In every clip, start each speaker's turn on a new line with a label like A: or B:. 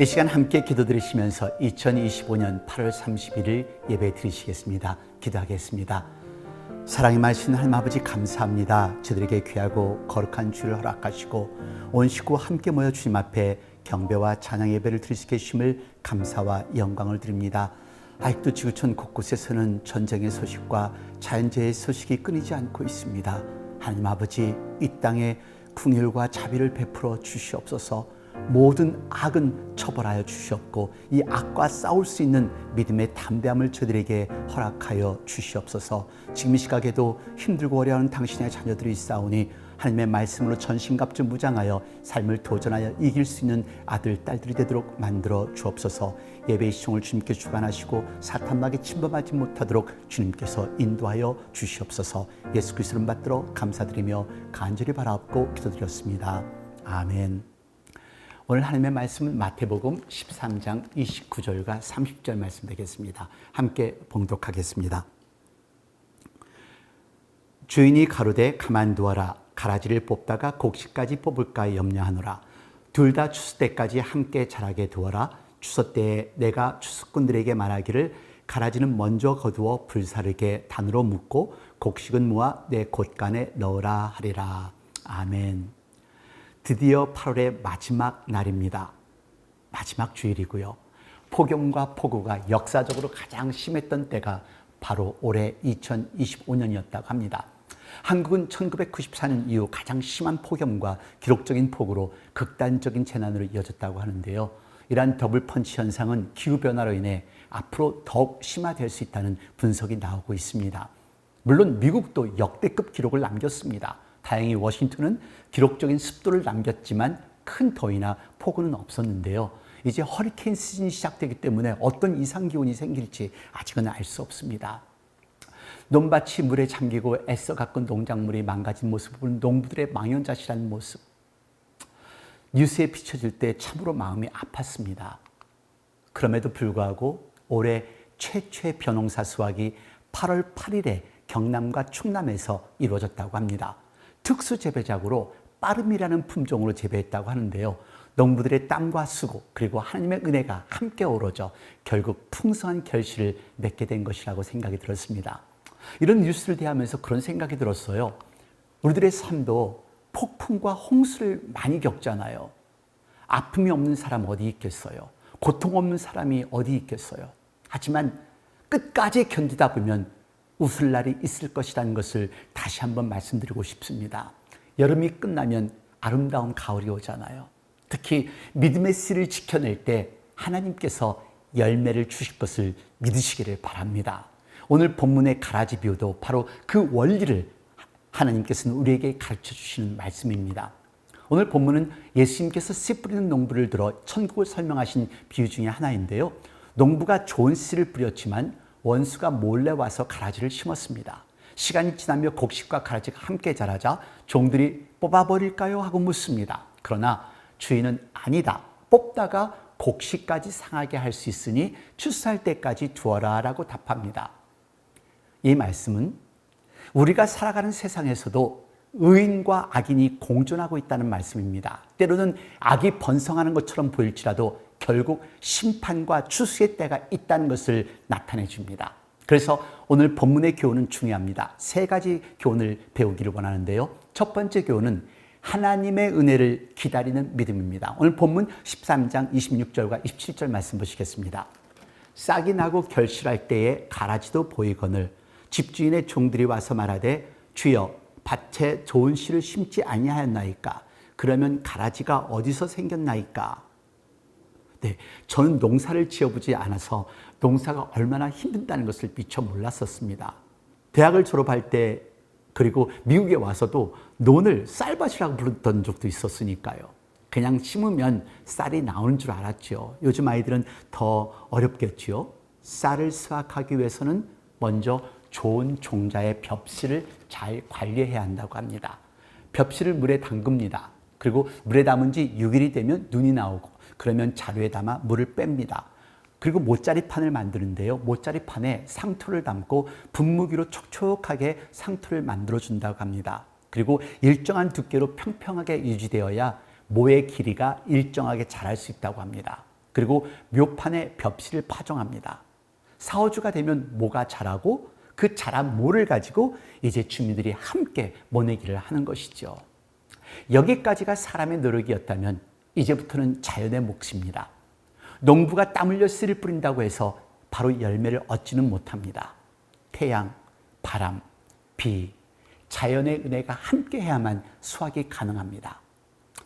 A: 이 시간 함께 기도 드리시면서 2025년 8월 31일 예배 드리시겠습니다. 기도하겠습니다. 사랑이 많으신 하나님 아버지 감사합니다. 저들에게 귀하고 거룩한 주를 허락하시고 온 식구 함께 모여 주님 앞에 경배와 찬양 예배를 드릴 수 계심을 감사와 영광을 드립니다. 아직도 지구촌 곳곳에서는 전쟁의 소식과 자연재해의 소식이 끊이지 않고 있습니다. 하나님 아버지, 이 땅에 긍휼과 자비를 베풀어 주시옵소서. 모든 악은 처벌하여 주시옵고 이 악과 싸울 수 있는 믿음의 담대함을 저들에게 허락하여 주시옵소서. 지금 이 시각에도 힘들고 어려워하는 당신의 자녀들이 있사오니 하나님의 말씀으로 전신갑주 무장하여 삶을 도전하여 이길 수 있는 아들, 딸들이 되도록 만들어 주옵소서. 예배의 시종을 주님께 주관하시고 사탄막에 침범하지 못하도록 주님께서 인도하여 주시옵소서. 예수 그리스도를 받들어 감사드리며 간절히 바라옵고 기도드렸습니다. 아멘. 오늘 하나님의 말씀은 마태복음 13장 29절과 30절 말씀 되겠습니다. 함께 봉독하겠습니다. 주인이 가로되 가만두어라. 가라지를 뽑다가 곡식까지 뽑을까 염려하노라. 둘 다 추수 때까지 함께 자라게 두어라. 추수 때에 내가 추수꾼들에게 말하기를 가라지는 먼저 거두어 불사르게 단으로 묶고 곡식은 모아 내 곳간에 넣으라 하리라. 아멘. 드디어 8월의 마지막 날입니다. 마지막 주일이고요. 폭염과 폭우가 역사적으로 가장 심했던 때가 바로 올해 2025년이었다고 합니다. 한국은 1994년 이후 가장 심한 폭염과 기록적인 폭우로 극단적인 재난으로 이어졌다고 하는데요. 이러한 더블 펀치 현상은 기후변화로 인해 앞으로 더욱 심화될 수 있다는 분석이 나오고 있습니다. 물론 미국도 역대급 기록을 남겼습니다. 다행히 워싱턴은 기록적인 습도를 남겼지만 큰 더위나 폭우는 없었는데요. 이제 허리케인 시즌이 시작되기 때문에 어떤 이상기온이 생길지 아직은 알 수 없습니다. 논밭이 물에 잠기고 애써 가꾼 농작물이 망가진 모습을 보는 농부들의 망연자실한 모습. 뉴스에 비춰질 때 참으로 마음이 아팠습니다. 그럼에도 불구하고 올해 최초의 벼농사 수확이 8월 8일에 경남과 충남에서 이루어졌다고 합니다. 특수재배작으로 빠름이라는 품종으로 재배했다고 하는데요. 농부들의 땀과 수고 그리고 하나님의 은혜가 함께 어우러져 결국 풍성한 결실을 맺게 된 것이라고 생각이 들었습니다. 이런 뉴스를 대하면서 그런 생각이 들었어요. 우리들의 삶도 폭풍과 홍수를 많이 겪잖아요. 아픔이 없는 사람 어디 있겠어요? 고통 없는 사람이 어디 있겠어요? 하지만 끝까지 견디다 보면 웃을 날이 있을 것이라는 것을 다시 한번 말씀드리고 싶습니다. 여름이 끝나면 아름다운 가을이 오잖아요. 특히 믿음의 씨를 지켜낼 때 하나님께서 열매를 주실 것을 믿으시기를 바랍니다. 오늘 본문의 가라지 비유도 바로 그 원리를 하나님께서는 우리에게 가르쳐 주시는 말씀입니다. 오늘 본문은 예수님께서 씨 뿌리는 농부를 들어 천국을 설명하신 비유 중에 하나인데요. 농부가 좋은 씨를 뿌렸지만 원수가 몰래 와서 가라지를 심었습니다. 시간이 지나며 곡식과 가라지가 함께 자라자 종들이 뽑아버릴까요? 하고 묻습니다. 그러나 주인은 아니다. 뽑다가 곡식까지 상하게 할 수 있으니 추수할 때까지 두어라 라고 답합니다. 이 말씀은 우리가 살아가는 세상에서도 의인과 악인이 공존하고 있다는 말씀입니다. 때로는 악이 번성하는 것처럼 보일지라도 결국 심판과 추수의 때가 있다는 것을 나타내 줍니다. 그래서 오늘 본문의 교훈은 중요합니다. 세 가지 교훈을 배우기를 원하는데요. 첫 번째 교훈은 하나님의 은혜를 기다리는 믿음입니다. 오늘 본문 13장 26절과 27절 말씀 보시겠습니다. 싹이 나고 결실할 때에 가라지도 보이거늘 집주인의 종들이 와서 말하되 주여 밭에 좋은 씨를 심지 아니하였나이까? 그러면 가라지가 어디서 생겼나이까? 네, 저는 농사를 지어보지 않아서 농사가 얼마나 힘든다는 것을 미처 몰랐었습니다. 대학을 졸업할 때 그리고 미국에 와서도 논을 쌀밭이라고 부르던 적도 있었으니까요. 그냥 심으면 쌀이 나오는 줄 알았죠. 요즘 아이들은 더 어렵겠죠. 쌀을 수확하기 위해서는 먼저 좋은 종자의 벽실을 잘 관리해야 한다고 합니다. 벽실을 물에 담급니다. 그리고 물에 담은 지 6일이 되면 눈이 나오고 그러면 자루에 담아 물을 뺍니다. 그리고 모짜리판을 만드는데요. 모짜리판에 상토를 담고 분무기로 촉촉하게 상토를 만들어준다고 합니다. 그리고 일정한 두께로 평평하게 유지되어야 모의 길이가 일정하게 자랄 수 있다고 합니다. 그리고 묘판에 벽실을 파종합니다. 사오주가 되면 모가 자라고 그 자란 모를 가지고 이제 주민들이 함께 모내기를 하는 것이죠. 여기까지가 사람의 노력이었다면 이제부터는 자연의 몫입니다. 농부가 땀 흘려 씨를 뿌린다고 해서 바로 열매를 얻지는 못합니다. 태양, 바람, 비, 자연의 은혜가 함께 해야만 수확이 가능합니다.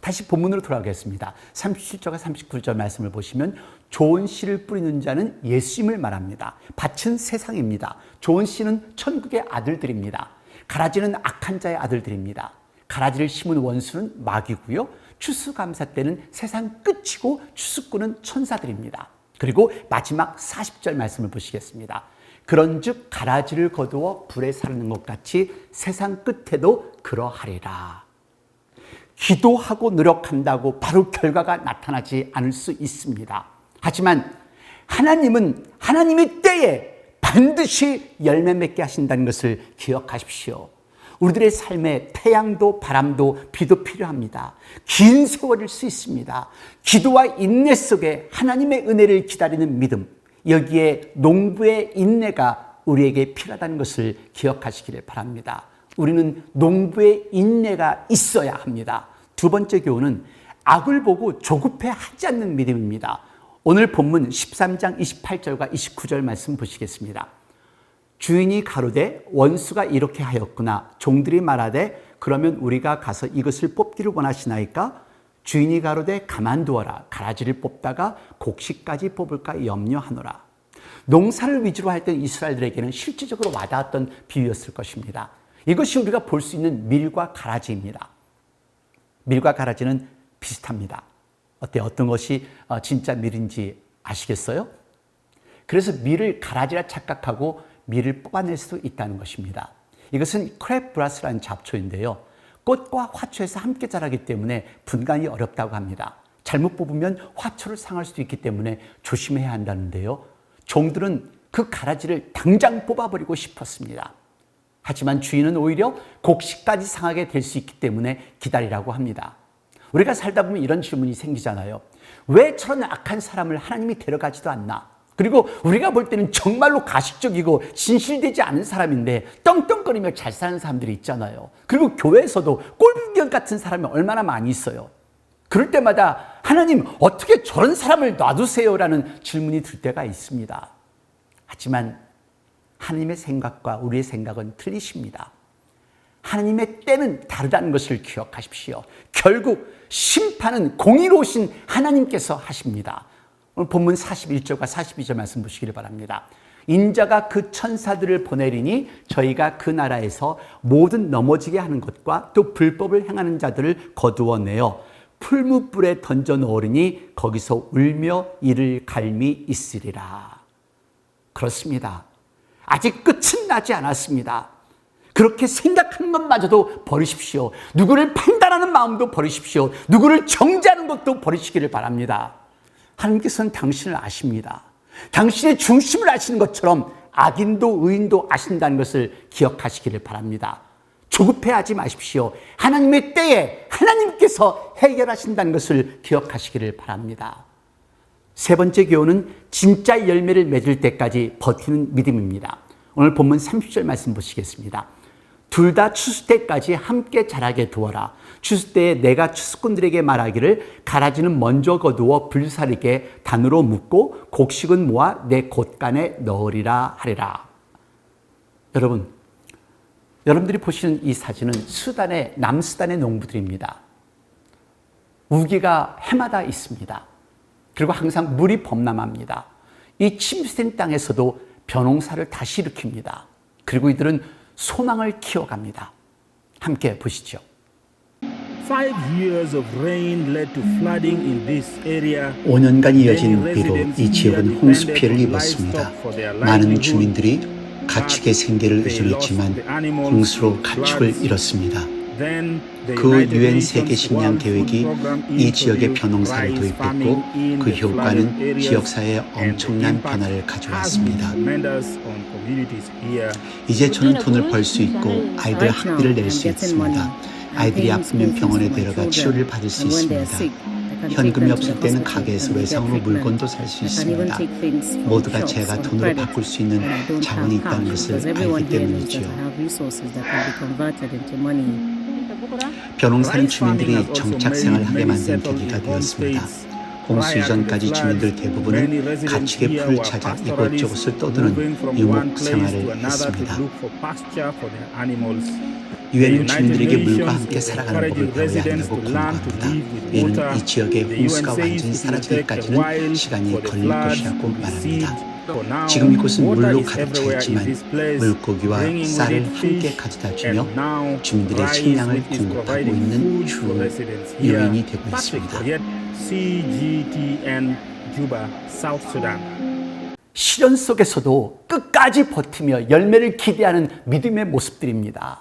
A: 다시 본문으로 돌아가겠습니다. 37절과 39절 말씀을 보시면 좋은 씨를 뿌리는 자는 예수님을 말합니다. 밭은 세상입니다. 좋은 씨는 천국의 아들들입니다. 가라지는 악한 자의 아들들입니다. 가라지를 심은 원수는 마귀고요. 추수감사 때는 세상 끝이고 추수꾼은 천사들입니다. 그리고 마지막 40절 말씀을 보시겠습니다. 그런즉 가라지를 거두어 불에 사르는 것 같이 세상 끝에도 그러하리라. 기도하고 노력한다고 바로 결과가 나타나지 않을 수 있습니다. 하지만 하나님은 하나님의 때에 반드시 열매 맺게 하신다는 것을 기억하십시오. 우리들의 삶에 태양도 바람도 비도 필요합니다. 긴 세월일 수 있습니다. 기도와 인내 속에 하나님의 은혜를 기다리는 믿음, 여기에 농부의 인내가 우리에게 필요하다는 것을 기억하시기를 바랍니다. 우리는 농부의 인내가 있어야 합니다. 두 번째 교훈은 악을 보고 조급해 하지 않는 믿음입니다. 오늘 본문 13장 28절과 29절 말씀 보시겠습니다. 주인이 가로되 원수가 이렇게 하였구나. 종들이 말하되 그러면 우리가 가서 이것을 뽑기를 원하시나이까? 주인이 가로되 가만두어라. 가라지를 뽑다가 곡식까지 뽑을까 염려하노라. 농사를 위주로 할 때 이스라엘들에게는 실질적으로 와닿았던 비유였을 것입니다. 이것이 우리가 볼 수 있는 밀과 가라지입니다. 밀과 가라지는 비슷합니다. 어떤 것이 진짜 밀인지 아시겠어요? 그래서 밀을 가라지라 착각하고 밀을 뽑아낼 수도 있다는 것입니다. 이것은 크랩브라스라는 잡초인데요. 꽃과 화초에서 함께 자라기 때문에 분간이 어렵다고 합니다. 잘못 뽑으면 화초를 상할 수도 있기 때문에 조심해야 한다는데요. 종들은 그 가라지를 당장 뽑아버리고 싶었습니다. 하지만 주인은 오히려 곡식까지 상하게 될 수 있기 때문에 기다리라고 합니다. 우리가 살다 보면 이런 질문이 생기잖아요. 왜 저런 악한 사람을 하나님이 데려가지도 않나? 그리고 우리가 볼 때는 정말로 가식적이고 진실되지 않은 사람인데 떵떵거리며 잘 사는 사람들이 있잖아요. 그리고 교회에서도 꼴불견 같은 사람이 얼마나 많이 있어요. 그럴 때마다 하나님 어떻게 저런 사람을 놔두세요라는 질문이 들 때가 있습니다. 하지만 하나님의 생각과 우리의 생각은 틀리십니다. 하나님의 때는 다르다는 것을 기억하십시오. 결국 심판은 공의로우신 하나님께서 하십니다. 오늘 본문 41절과 42절 말씀 보시기를 바랍니다. 인자가 그 천사들을 보내리니 저희가 그 나라에서 모든 넘어지게 하는 것과 또 불법을 행하는 자들을 거두어내어 풀무불에 던져 넣으리니 거기서 울며 이를 갈미 있으리라. 그렇습니다. 아직 끝은 나지 않았습니다. 그렇게 생각하는 것마저도 버리십시오. 누구를 판단하는 마음도 버리십시오. 누구를 정죄하는 것도 버리시기를 바랍니다. 하나님께서는 당신을 아십니다. 당신의 중심을 아시는 것처럼 악인도 의인도 아신다는 것을 기억하시기를 바랍니다. 조급해하지 마십시오. 하나님의 때에 하나님께서 해결하신다는 것을 기억하시기를 바랍니다. 세 번째 교훈은 진짜 열매를 맺을 때까지 버티는 믿음입니다. 오늘 본문 30절 말씀 보시겠습니다. 둘 다 추수 때까지 함께 자라게 두어라. 추수 때에 내가 추수꾼들에게 말하기를 가라지는 먼저 거두어 불사르게 단으로 묶고 곡식은 모아 내 곳간에 넣으리라 하리라. 여러분들이 보시는 이 사진은 남수단의 농부들입니다. 우기가 해마다 있습니다. 그리고 항상 물이 범람합니다. 이 침수된 땅에서도 벼농사를 다시 일으킵니다. 그리고 이들은 소망을 키워갑니다. 함께 보시죠.
B: 5년간 이어진 비로 이 지역은 홍수 피해를 입었습니다. 많은 주민들이 가축의 생계를 의존했지만 홍수로 가축을 잃었습니다. 그 유엔 세계 식량 계획이 이 지역에 벼농사를 도입했고 그 효과는 지역사회에 엄청난 변화를 가져왔습니다. 이제 저는 돈을 벌 수 있고 아이들 학비를 낼 수 있습니다. 아이들이 아프면 병원에 데려가 치료를 받을 수 있습니다. 현금이 없을 때는 가게에서 외상으로 물건도 살 수 있습니다. 모두가 제가 돈으로 바꿀 수 있는 자원이 있다는 것을 알기 때문이지요. 벼농사는 주민들이 정착 생활을 하게 만든 계기가 되었습니다. 홍수 이전까지 주민들 대부분은 가축의 풀을 찾아 이곳저곳을 떠드는 유목 생활을 했습니다. 유엔은 주민들에게 물과 함께 살아가는 법을 배워야 한다고 권고합니다. 이는 이 지역의 홍수가 완전히 사라지기까지는 시간이 걸릴 것이라고 말합니다. 지금 이곳은 물로 가득 차 있지만 물고기와 쌀을 함께 가져다 주며 주민들의 식량을 공급하고 있는 주 요인이 되고 있습니다.
A: 시련 속에서도 끝까지 버티며 열매를 기대하는 믿음의 모습들입니다.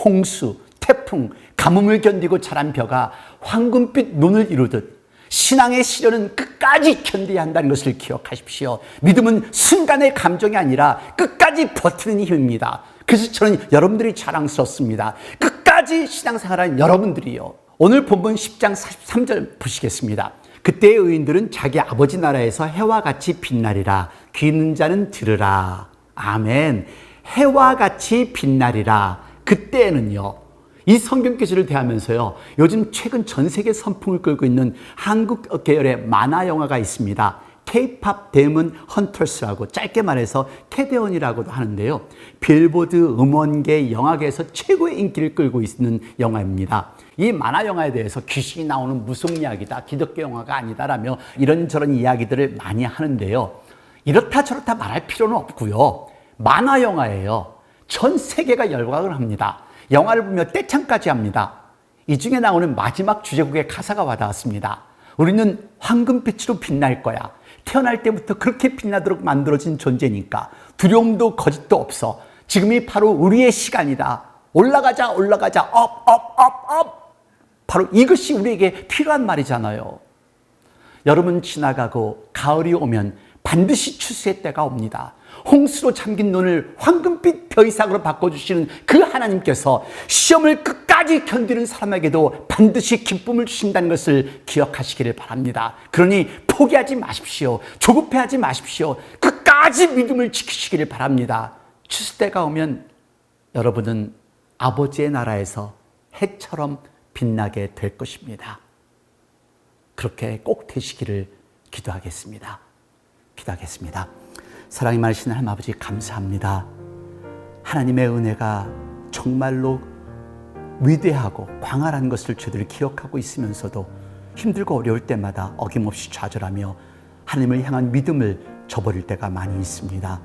A: 홍수, 태풍, 가뭄을 견디고 자란 벼가 황금빛 눈을 이루듯 신앙의 시련은 끝까지 견뎌야 한다는 것을 기억하십시오. 믿음은 순간의 감정이 아니라 끝까지 버티는 힘입니다. 그래서 저는 여러분들이 자랑스럽습니다. 끝까지 신앙생활하는 여러분들이요. 오늘 본문 10장 43절 보시겠습니다. 그때의 의인들은 자기 아버지 나라에서 해와 같이 빛나리라. 귀 있는 자는 들으라. 아멘. 해와 같이 빛나리라. 그때는요. 이 성경 기술을 대하면서요. 요즘 최근 전 세계 선풍을 끌고 있는 한국 계열의 만화 영화가 있습니다. K-팝 데몬 헌터스라고 짧게 말해서 캐데온이라고도 하는데요. 빌보드 음원계 영화계에서 최고의 인기를 끌고 있는 영화입니다. 이 만화 영화에 대해서 귀신이 나오는 무속 이야기다, 기독교 영화가 아니다라며 이런저런 이야기들을 많이 하는데요. 이렇다 저렇다 말할 필요는 없고요. 만화 영화예요. 전 세계가 열광을 합니다. 영화를 보며 떼창까지 합니다. 이 중에 나오는 마지막 주제곡의 가사가 와닿았습니다. 우리는 황금빛으로 빛날 거야. 태어날 때부터 그렇게 빛나도록 만들어진 존재니까 두려움도 거짓도 없어. 지금이 바로 우리의 시간이다. 올라가자, 올라가자, 업, 업, 업, 업. 바로 이것이 우리에게 필요한 말이잖아요. 여름은 지나가고 가을이 오면 반드시 추수의 때가 옵니다. 홍수로 잠긴 눈을 황금빛 벼이삭으로 바꿔주시는 그 하나님께서 시험을 끝까지 견디는 사람에게도 반드시 기쁨을 주신다는 것을 기억하시기를 바랍니다. 그러니 포기하지 마십시오. 조급해하지 마십시오. 끝까지 믿음을 지키시기를 바랍니다. 추수 때가 오면 여러분은 아버지의 나라에서 해처럼 빛나게 될 것입니다. 그렇게 꼭 되시기를 기도하겠습니다. 기도하겠습니다. 사랑이 많으신 하나님 아버지 감사합니다. 하나님의 은혜가 정말로 위대하고 광활한 것을 저희들이 기억하고 있으면서도 힘들고 어려울 때마다 어김없이 좌절하며 하나님을 향한 믿음을 저버릴 때가 많이 있습니다.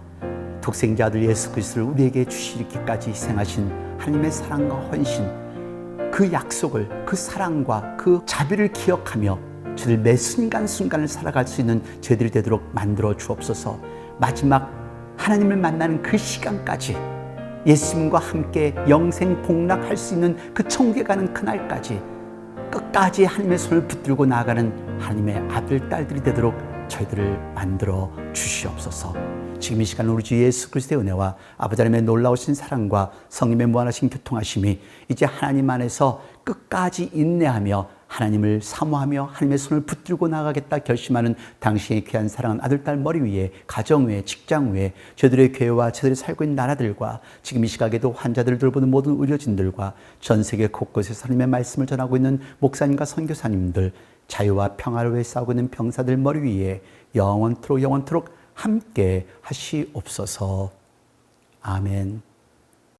A: 독생자 아들 예수 그리스도를 우리에게 주시기까지 희생하신 하나님의 사랑과 헌신, 그 약속을, 그 사랑과 그 자비를 기억하며 저희들 매 순간순간을 살아갈 수 있는 저희들이 되도록 만들어 주옵소서. 마지막 하나님을 만나는 그 시간까지 예수님과 함께 영생 복락할 수 있는 그 천국에 가는 그날까지 끝까지 하나님의 손을 붙들고 나아가는 하나님의 아들, 딸들이 되도록 저희들을 만들어 주시옵소서. 지금 이 시간 우리 주 예수 그리스도의 은혜와 아버지 하나님의 놀라우신 사랑과 성령의 무한하신 교통하심이 이제 하나님 안에서 끝까지 인내하며 하나님을 사모하며 하나님의 손을 붙들고 나가겠다 결심하는 당신의 귀한 사랑하는 아들, 딸 머리 위에, 가정 위에, 직장 위에, 저들의 교회와 저들이 살고 있는 나라들과 지금 이 시각에도 환자들을 돌보는 모든 의료진들과 전 세계 곳곳에서 하나님의 말씀을 전하고 있는 목사님과 선교사님들, 자유와 평화를 위해 싸우고 있는 병사들 머리 위에 영원토록 함께 하시옵소서. 아멘.